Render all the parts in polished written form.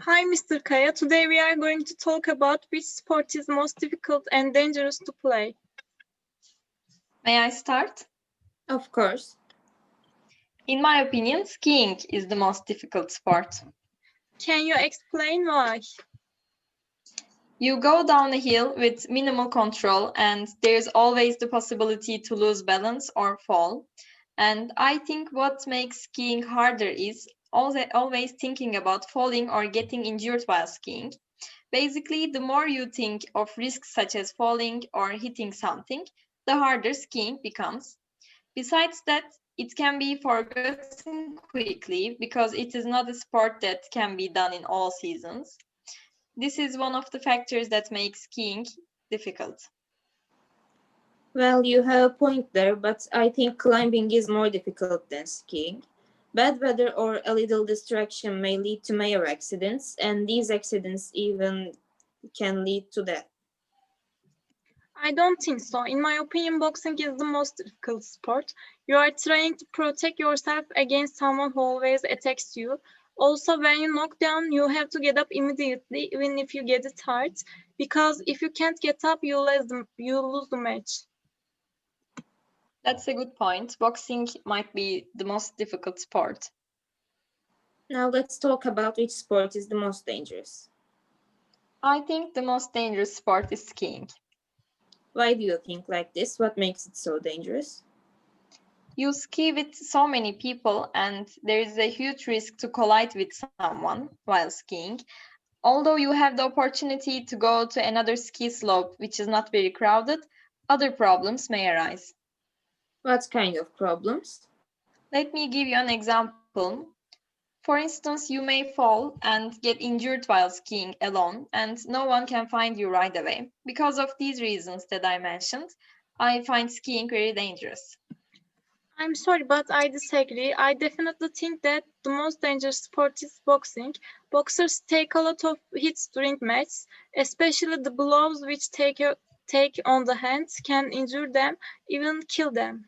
Hi, Mr. Kaya. Today we are going to talk about which sport is most difficult and dangerous to play. May I start? Of course. In my opinion, skiing is the most difficult sport. Can you explain why? You go down a hill with minimal control and there's always the possibility to lose balance or fall. And I think what makes skiing harder is always thinking about falling or getting injured while skiing. Basically, the more you think of risks such as falling or hitting something, the harder skiing becomes. Besides that, it can be forgotten quickly because it is not a sport that can be done in all seasons. This is one of the factors that makes skiing difficult. Well, you have a point there, but I think climbing is more difficult than skiing. Bad weather or a little distraction may lead to major accidents, and these accidents even can lead to death. I don't think so. In my opinion, boxing is the most difficult sport. You are trying to protect yourself against someone who always attacks you. Also, when you knock down, you have to get up immediately, even if you get tired, because if you can't get up, you lose the match. That's a good point. Boxing might be the most difficult sport. Now let's talk about which sport is the most dangerous. I think the most dangerous sport is skiing. Why do you think like this? What makes it so dangerous? You ski with so many people and there is a huge risk to collide with someone while skiing. Although you have the opportunity to go to another ski slope which is not very crowded, other problems may arise. What kind of problems? Let me give you an example. For instance, you may fall and get injured while skiing alone, and no one can find you right away. Because of these reasons that I mentioned, I find skiing very dangerous. I'm sorry, but I disagree. I definitely think that the most dangerous sport is boxing. Boxers take a lot of hits during matches, especially the blows which take on the hands can injure them, even kill them.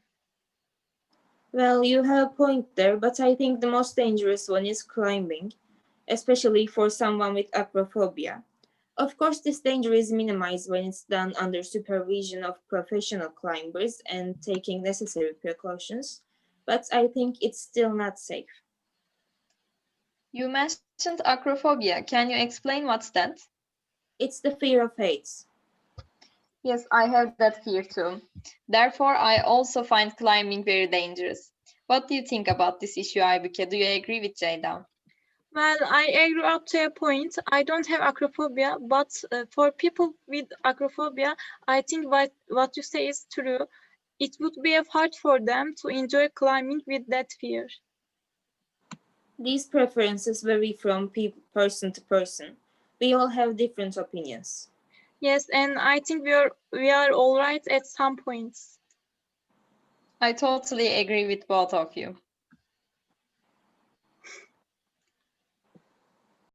Well, you have a point there, but I think the most dangerous one is climbing, especially for someone with acrophobia. Of course, this danger is minimized when it's done under supervision of professional climbers and taking necessary precautions, but I think it's still not safe. You mentioned acrophobia. Can you explain what's that? It's the fear of heights. Yes, I have that fear too. Therefore, I also find climbing very dangerous. What do you think about this issue, Aybüke? Do you agree with Ceyda? Well, I agree up to a point. I don't have acrophobia, but for people with acrophobia, I think what you say is true. It would be hard for them to enjoy climbing with that fear. These preferences vary from person to person. We all have different opinions. Yes, and I think we are all right at some points. I totally agree with both of you.